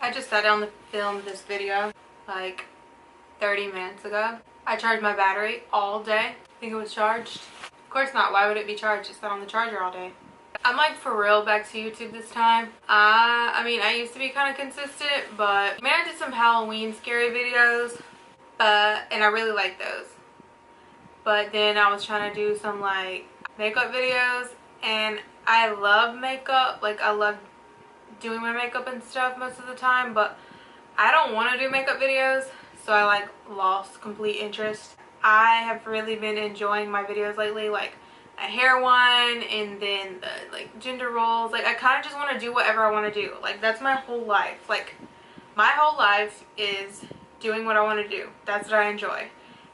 I just sat down to film this video like 30 minutes ago. I charged my battery all day. Think it was charged? Of course not. Why would it be charged? It sat on the charger all day. I'm like for real back to YouTube this time. I mean, I used to be kind of consistent, but I mean, I did some Halloween scary videos, and I really like those. But then I was trying to do some like makeup videos, and I love makeup. Like I love doing my makeup and stuff most of the time, but I don't want to do makeup videos, so I like lost complete interest. I have really been enjoying my videos lately, like a hair one and then the like gender roles. Like I kind of just want to do whatever I want to do. Like that's my whole life. Like my whole life is doing what I want to do. That's what I enjoy.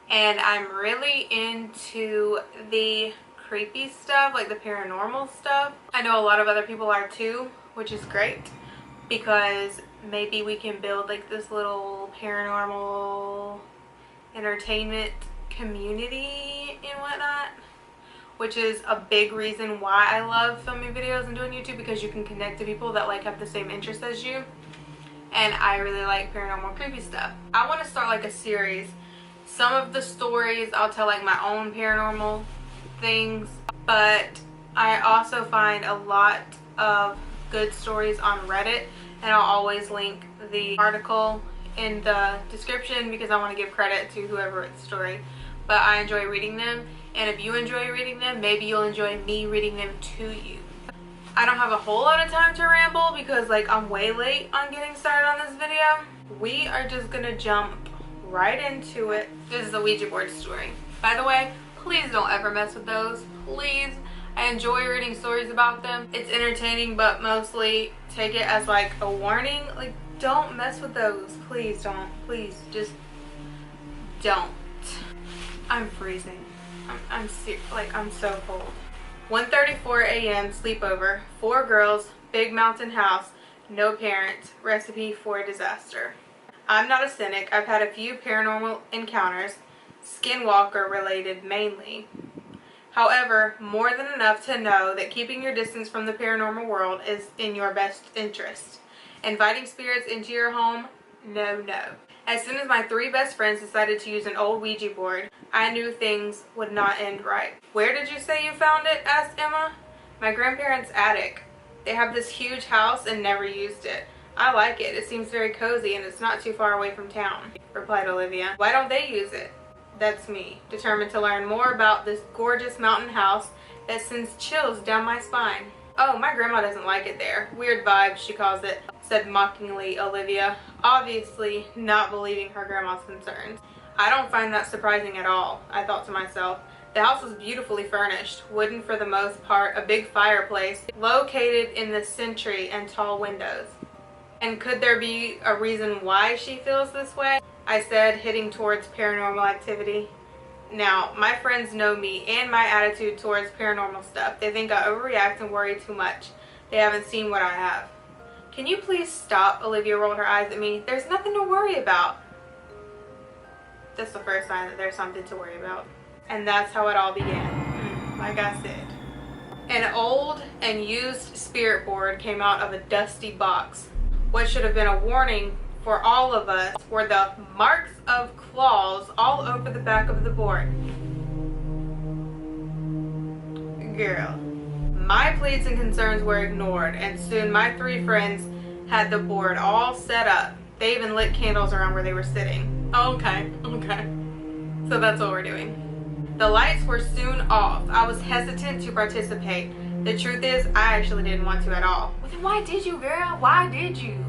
And I'm really into the creepy stuff, like the paranormal stuff. I know a lot of other people are too, which is great, because maybe we can build like this little paranormal entertainment community and whatnot, which is a big reason why I love filming videos and doing YouTube, because you can connect to people that like have the same interests as you. And I really like paranormal creepy stuff. I want to start like a series. Some of the stories I'll tell like my own paranormal things, but I also find a lot of good stories on Reddit, and I'll always link the article in the description because I want to give credit to whoever wrote the story. But I enjoy reading them, and if you enjoy reading them, maybe you'll enjoy me reading them to you. I don't have a whole lot of time to ramble because like I'm way late on getting started on this video. We are just gonna jump right into it. This is the Ouija board story. By the way, please don't ever mess with those. Please. I enjoy reading stories about them. It's entertaining, but mostly take it as like a warning. Like, don't mess with those. Please don't. Please just don't. I'm freezing. I'm so cold. 1:34 a.m. sleepover. 4 girls, big mountain house, no parents. Recipe for disaster. I'm not a cynic. I've had a few paranormal encounters, skinwalker related mainly. However, more than enough to know that keeping your distance from the paranormal world is in your best interest. Inviting spirits into your home? No, no. As soon as my 3 best friends decided to use an old Ouija board, I knew things would not end right. Where did you say you found it? Asked Emma. My grandparents' attic. They have this huge house and never used it. I like it. It seems very cozy and it's not too far away from town, replied Olivia. Why don't they use it? That's me, determined to learn more about this gorgeous mountain house that sends chills down my spine. Oh, my grandma doesn't like it there. Weird vibes, she calls it, said mockingly Olivia, obviously not believing her grandma's concerns. I don't find that surprising at all, I thought to myself. The house was beautifully furnished, wooden for the most part, a big fireplace, located in the century and tall windows. And could there be a reason why she feels this way? I said, hitting towards paranormal activity. Now, my friends know me and my attitude towards paranormal stuff. They think I overreact and worry too much. They haven't seen what I have. Can you please stop? Olivia rolled her eyes at me. There's nothing to worry about. That's the first sign that there's something to worry about. And that's how it all began. Like I said. An old and used spirit board came out of a dusty box. What should have been a warning for all of us were the marks of claws all over the back of the board. Girl. My pleas and concerns were ignored, and soon my 3 friends had the board all set up. They even lit candles around where they were sitting. Okay. So that's what we're doing. The lights were soon off. I was hesitant to participate. The truth is, I actually didn't want to at all. Well, then why did you, girl? Why did you?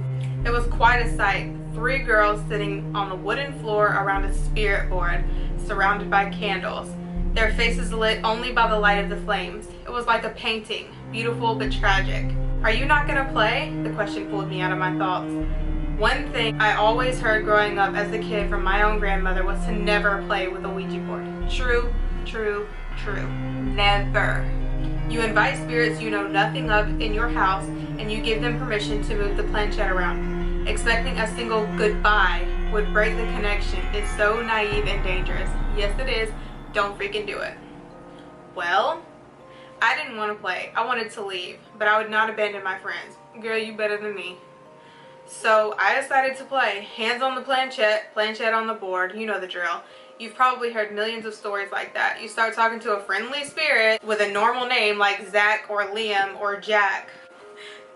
It was quite a sight. 3 girls sitting on the wooden floor around a spirit board, surrounded by candles. Their faces lit only by the light of the flames. It was like a painting, beautiful but tragic. Are you not gonna play? The question pulled me out of my thoughts. One thing I always heard growing up as a kid from my own grandmother was to never play with a Ouija board. True, true, true. Never. You invite spirits you know nothing of in your house, and you give them permission to move the planchette around. Expecting a single goodbye would break the connection is so naive and dangerous. Yes, it is. Don't freaking do it. Well, I didn't want to play. I wanted to leave, but I would not abandon my friends. Girl, you better than me. So I decided to play. Hands on the planchette, planchette on the board. You know the drill. You've probably heard millions of stories like that. You start talking to a friendly spirit with a normal name like Zach or Liam or Jack.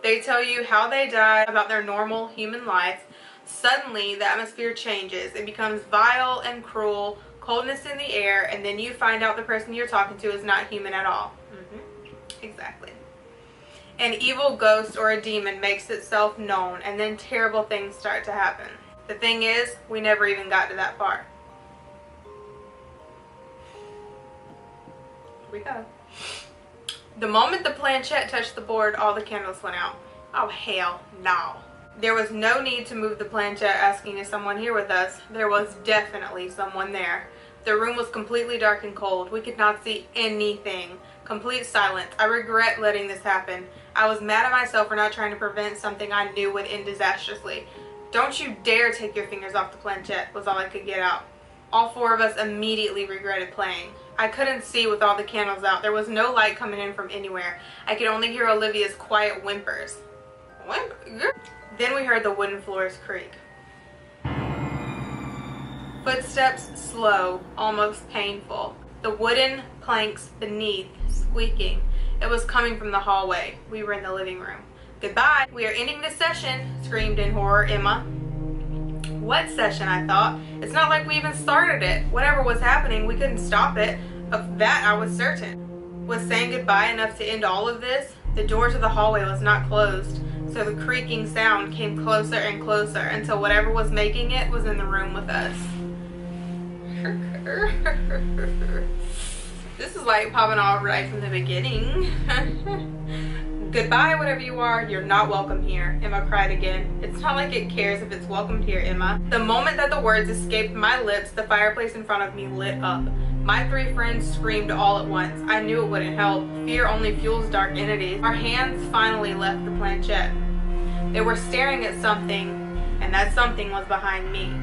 They tell you how they died, about their normal human life. Suddenly, the atmosphere changes. It becomes vile and cruel, coldness in the air, and then you find out the person you're talking to is not human at all. Exactly. An evil ghost or a demon makes itself known, and then terrible things start to happen. The thing is, we never even got to that part. Here we go. The moment the planchette touched the board, all the candles went out. Oh, hell no. There was no need to move the planchette asking, is someone here with us? There was definitely someone there. The room was completely dark and cold. We could not see anything. Complete silence. I regret letting this happen. I was mad at myself for not trying to prevent something I knew would end disastrously. Don't you dare take your fingers off the planchette, was all I could get out. All four of us immediately regretted playing. I couldn't see with all the candles out. There was no light coming in from anywhere. I could only hear Olivia's quiet whimpers. Then we heard the wooden floors creak. Footsteps slow, almost painful. The wooden planks beneath squeaking. It was coming from the hallway. We were in the living room. Goodbye. We are ending this session, screamed in horror Emma. What session, I thought. It's not like we even started it. Whatever was happening, we couldn't stop it. Of that I was certain. Was saying goodbye enough to end all of this? The door to the hallway was not closed, so the creaking sound came closer and closer until whatever was making it was in the room with us. This is like popping off right from the beginning. Goodbye, whatever you are, you're not welcome here, Emma cried again. It's not like it cares if it's welcomed here, Emma. The moment that the words escaped my lips, the fireplace in front of me lit up. My three friends screamed all at once. I knew it wouldn't help. Fear only fuels dark entities. Our hands finally left the planchette. They were staring at something, and that something was behind me.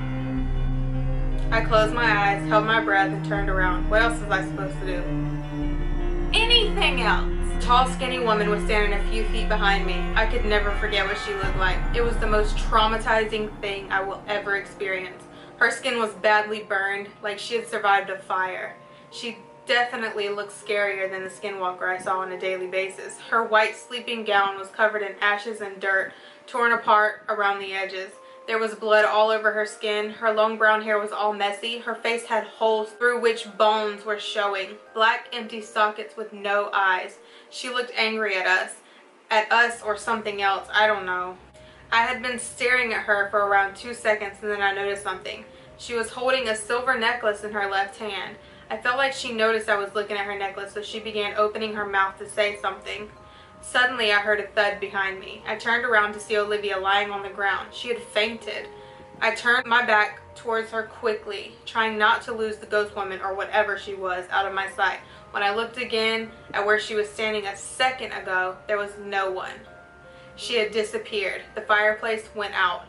I closed my eyes, held my breath, and turned around. What else was I supposed to do? Anything else. A tall, skinny woman was standing a few feet behind me. I could never forget what she looked like. It was the most traumatizing thing I will ever experience. Her skin was badly burned, like she had survived a fire. She definitely looked scarier than the skinwalker I saw on a daily basis. Her white sleeping gown was covered in ashes and dirt, torn apart around the edges. There was blood all over her skin. Her long brown hair was all messy. Her face had holes through which bones were showing. Black empty sockets with no eyes. She looked angry at us or something else, I don't know. I had been staring at her for around 2 seconds and then I noticed something. She was holding a silver necklace in her left hand. I felt like she noticed I was looking at her necklace, so she began opening her mouth to say something. Suddenly, I heard a thud behind me. I turned around to see Olivia lying on the ground. She had fainted. I turned my back towards her quickly, trying not to lose the ghost woman or whatever she was out of my sight. When I looked again at where she was standing a second ago, there was no one. She had disappeared. The fireplace went out.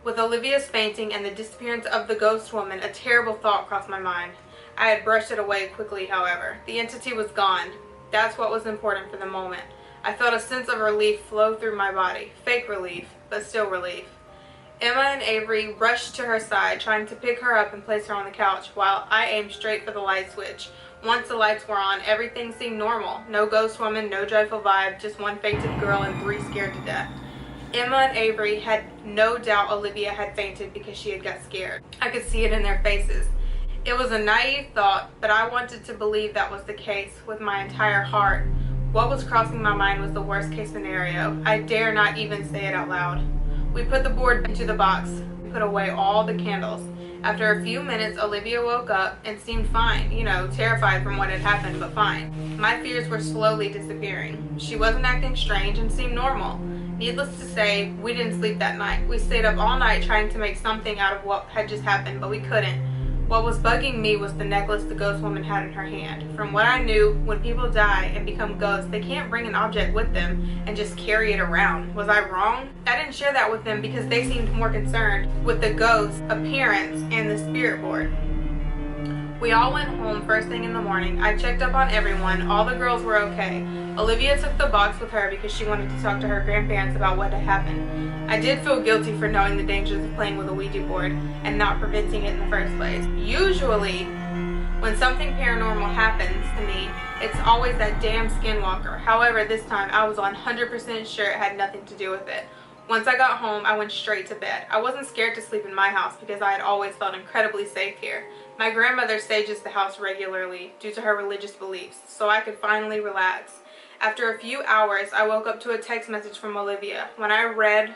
With Olivia's fainting and the disappearance of the ghost woman, a terrible thought crossed my mind. I had brushed it away quickly, however. The entity was gone. That's what was important for the moment. I felt a sense of relief flow through my body. Fake relief, but still relief. Emma and Avery rushed to her side, trying to pick her up and place her on the couch, while I aimed straight for the light switch. Once the lights were on, everything seemed normal. No ghost woman, no dreadful vibe, just one fainted girl and 3 scared to death. Emma and Avery had no doubt Olivia had fainted because she had got scared. I could see it in their faces. It was a naive thought, but I wanted to believe that was the case with my entire heart. What was crossing my mind was the worst case scenario. I dare not even say it out loud. We put the board into the box. We put away all the candles. After a few minutes, Olivia woke up and seemed fine, terrified from what had happened, but fine. My fears were slowly disappearing. She wasn't acting strange and seemed normal. Needless to say, we didn't sleep that night. We stayed up all night trying to make something out of what had just happened, but we couldn't. What was bugging me was the necklace the ghost woman had in her hand. From what I knew, when people die and become ghosts, they can't bring an object with them and just carry it around. Was I wrong? I didn't share that with them because they seemed more concerned with the ghost's appearance and the spirit board. We all went home first thing in the morning. I checked up on everyone. All the girls were okay. Olivia took the box with her because she wanted to talk to her grandparents about what had happened. I did feel guilty for knowing the dangers of playing with a Ouija board and not preventing it in the first place. Usually, when something paranormal happens to me, it's always that damn skinwalker. However, this time I was 100% sure it had nothing to do with it. Once I got home, I went straight to bed. I wasn't scared to sleep in my house because I had always felt incredibly safe here. My grandmother stages the house regularly due to her religious beliefs, so I could finally relax. After a few hours, I woke up to a text message from Olivia. When I read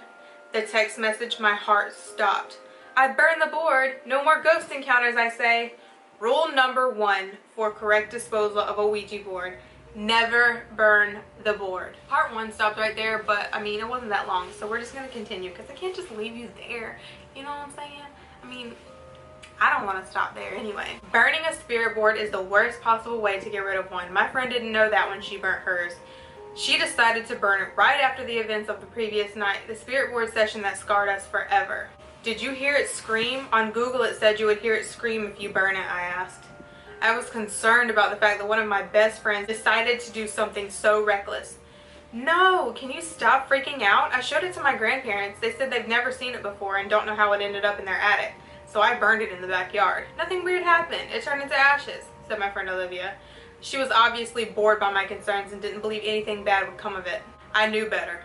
the text message, my heart stopped. I burned the board. No more ghost encounters, I say. Rule number 1 for correct disposal of a Ouija board: never burn the board. Part 1 stopped right there, but I mean, it wasn't that long, so we're just gonna continue because I can't just leave you there. You know what I'm saying? I mean, I don't want to stop there anyway. Burning a spirit board is the worst possible way to get rid of one. My friend didn't know that when she burnt hers. She decided to burn it right after the events of the previous night, the spirit board session that scarred us forever. Did you hear it scream? On Google it said you would hear it scream if you burn it, I asked. I was concerned about the fact that one of my best friends decided to do something so reckless. No, can you stop freaking out? I showed it to my grandparents. They said they've never seen it before and don't know how it ended up in their attic. So I burned it in the backyard. Nothing weird happened. It turned into ashes, said my friend Olivia. She was obviously bored by my concerns and didn't believe anything bad would come of it. I knew better.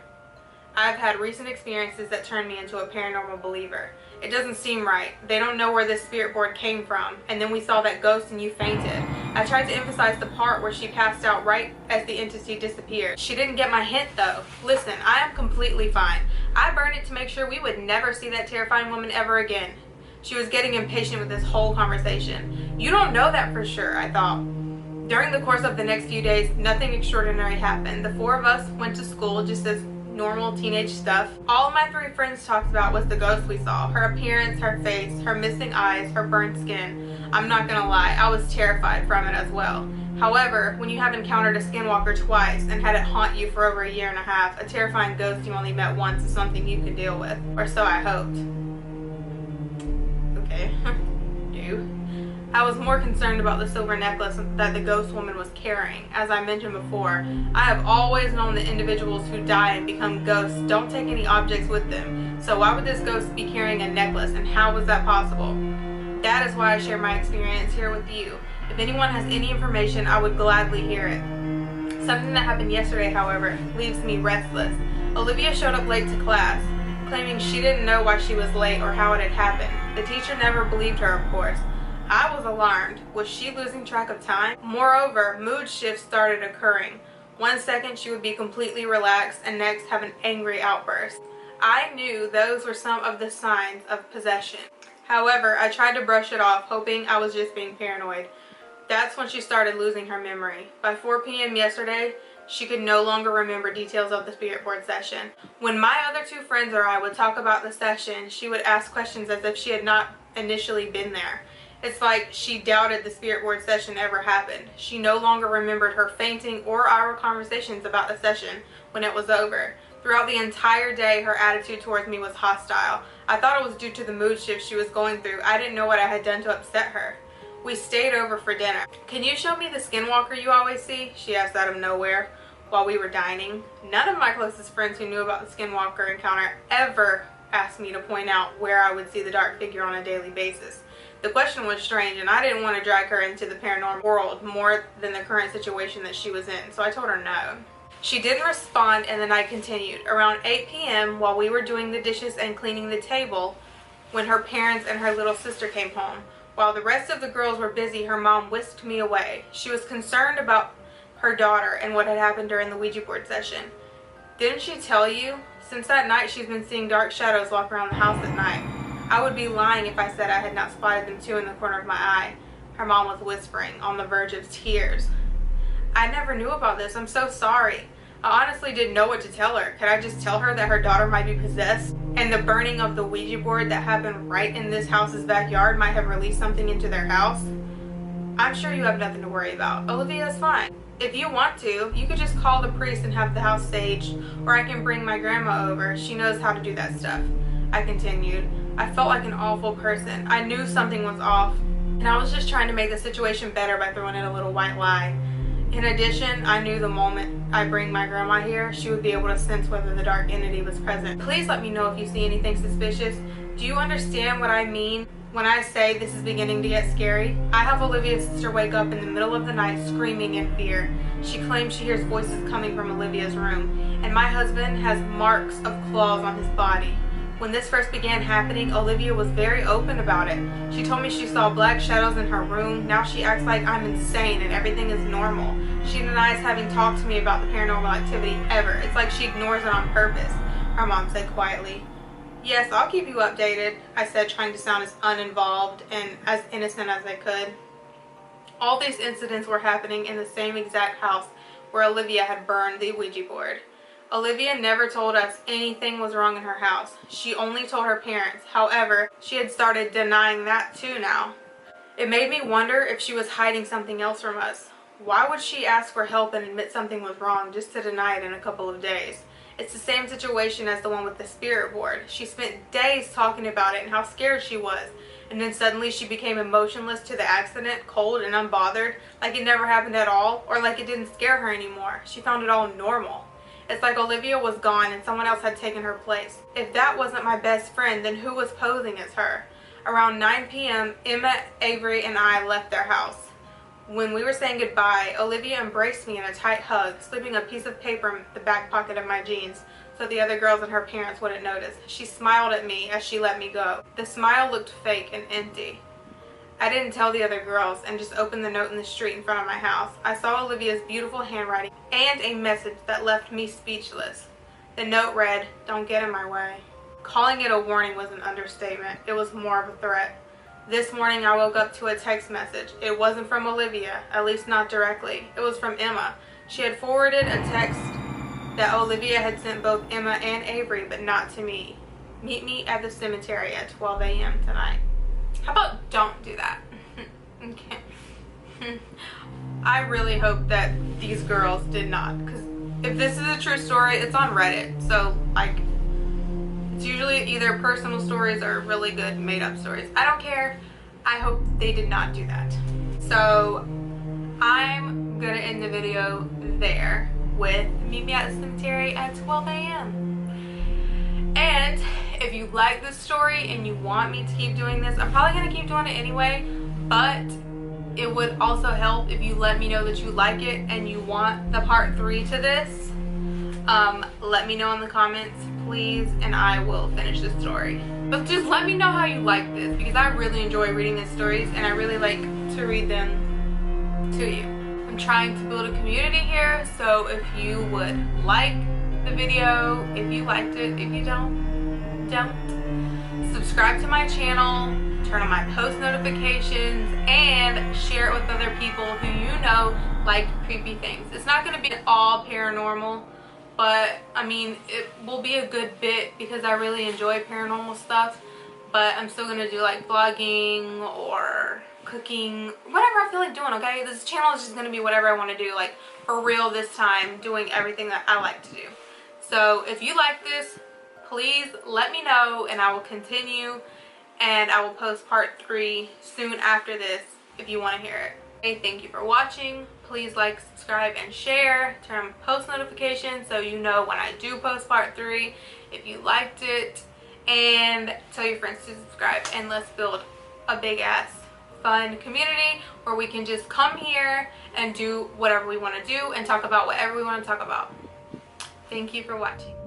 I've had recent experiences that turned me into a paranormal believer. It doesn't seem right. They don't know where this spirit board came from. And then we saw that ghost and you fainted. I tried to emphasize the part where she passed out right as the entity disappeared. She didn't get my hint though. Listen, I am completely fine. I burned it to make sure we would never see that terrifying woman ever again. She was getting impatient with this whole conversation. You don't know that for sure, I thought. During the course of the next few days, nothing extraordinary happened. The 4 of us went to school just as normal teenage stuff. All of my 3 friends talked about was the ghost we saw. Her appearance, her face, her missing eyes, her burnt skin. I'm not gonna lie, I was terrified from it as well. However, when you have encountered a skinwalker twice and had it haunt you for over a year and a half, a terrifying ghost you only met once is something you could deal with. Or so I hoped. I was more concerned about the silver necklace that the ghost woman was carrying. As I mentioned before, I have always known that individuals who die and become ghosts don't take any objects with them. So why would this ghost be carrying a necklace, and how was that possible? That is why I share my experience here with you. If anyone has any information, I would gladly hear it. Something that happened yesterday, however, leaves me restless. Olivia showed up late to class, claiming she didn't know why she was late or how it had happened. The teacher never believed her, of course. I was alarmed. Was she losing track of time? Moreover, mood shifts started occurring. 1 second she would be completely relaxed and next have an angry outburst. I knew those were some of the signs of possession. However, I tried to brush it off, hoping I was just being paranoid. That's when she started losing her memory. By 4 p.m. yesterday, she could no longer remember details of the spirit board session. When my other 2 friends or I would talk about the session, she would ask questions as if she had not initially been there. It's like she doubted the spirit board session ever happened. She no longer remembered her fainting or our conversations about the session when it was over. Throughout the entire day, her attitude towards me was hostile. I thought it was due to the mood shift she was going through. I didn't know what I had done to upset her. We stayed over for dinner. Can you show me the skinwalker you always see? She asked out of nowhere while we were dining. None of my closest friends who knew about the skinwalker encounter ever asked me to point out where I would see the dark figure on a daily basis. The question was strange, and I didn't want to drag her into the paranormal world more than the current situation that she was in, so I told her no. She didn't respond, and the night continued. Around 8 p.m., while we were doing the dishes and cleaning the table, when her parents and her little sister came home. While the rest of the girls were busy, her mom whisked me away. She was concerned about her daughter and what had happened during the Ouija board session. Didn't she tell you? Since that night, she's been seeing dark shadows walk around the house at night. I would be lying if I said I had not spotted them too in the corner of my eye. Her mom was whispering, on the verge of tears. I never knew about this. I'm so sorry. I honestly didn't know what to tell her. Could I just tell her that her daughter might be possessed? And the burning of the Ouija board that happened right in this house's backyard might have released something into their house? I'm sure you have nothing to worry about. Olivia is fine. If you want to, you could just call the priest and have the house staged, or I can bring my grandma over. She knows how to do that stuff. I continued. I felt like an awful person. I knew something was off. and I was just trying to make the situation better by throwing in a little white lie. In addition, I knew the moment I bring my grandma here, she would be able to sense whether the dark entity was present. Please let me know if you see anything suspicious. Do you understand what I mean when I say this is beginning to get scary? I have Olivia's sister wake up in the middle of the night screaming in fear. She claims she hears voices coming from Olivia's room, and my husband has marks of claws on his body. When this first began happening, Olivia was very open about it. She told me she saw black shadows in her room. Now she acts like I'm insane and everything is normal. She denies having talked to me about the paranormal activity ever. It's like she ignores it on purpose, her mom said quietly. Yes, I'll keep you updated, I said, trying to sound as uninvolved and as innocent as I could. All these incidents were happening in the same exact house where Olivia had burned the Ouija board. Olivia never told us anything was wrong in her house. She only told her parents. However, she had started denying that too now. It made me wonder if she was hiding something else from us. Why would she ask for help and admit something was wrong just to deny it in a couple of days? It's the same situation as the one with the spirit board. She spent days talking about it and how scared she was. And then suddenly she became emotionless to the accident, cold and unbothered, like it never happened at all, or like it didn't scare her anymore. She found it all normal. It's like Olivia was gone and someone else had taken her place. If that wasn't my best friend, then who was posing as her? Around 9 p.m., Emma, Avery, and I left their house. When we were saying goodbye, Olivia embraced me in a tight hug, slipping a piece of paper in the back pocket of my jeans so the other girls and her parents wouldn't notice. She smiled at me as she let me go. The smile looked fake and empty. I didn't tell the other girls and just opened the note in the street in front of my house. I saw Olivia's beautiful handwriting and a message that left me speechless. The note read, "Don't get in my way." Calling it a warning was an understatement. It was more of a threat. This morning I woke up to a text message. It wasn't from Olivia, at least not directly. It was from Emma. She had forwarded a text that Olivia had sent both Emma and Avery, but not to me. Meet me at the cemetery at 12 a.m. tonight. How about don't do that? Okay. I really hope that these girls did not, because if this is a true story, it's on Reddit. So, like, it's usually either personal stories or really good made-up stories. I don't care. I hope they did not do that. So, I'm gonna end the video there with meet me at the cemetery at 12 a.m. And if you like this story and you want me to keep doing this, I'm probably going to keep doing it anyway, but it would also help if you let me know that you like it and you want the part 3 to this. Let me know in the comments, please, and I will finish this story. But just let me know how you like this, because I really enjoy reading these stories and I really like to read them to you. I'm trying to build a community here, so if you would like the video, if you liked it, if you don't. Subscribe to my channel, turn on my post notifications, and share it with other people who you know like creepy things. It's not going to be all paranormal, but I mean, it will be a good bit because I really enjoy paranormal stuff, but I'm still going to do like vlogging or cooking, whatever I feel like doing, okay? This channel is just going to be whatever I want to do, like for real this time, doing everything that I like to do. So if you like this, please let me know and I will continue, and I will post part 3 soon after this if you want to hear it. Okay, thank you for watching. Please like, subscribe, and share. Turn on post notifications so you know when I do post part 3 if you liked it, and tell your friends to subscribe, and let's build a big ass fun community where we can just come here and do whatever we want to do and talk about whatever we want to talk about. Thank you for watching.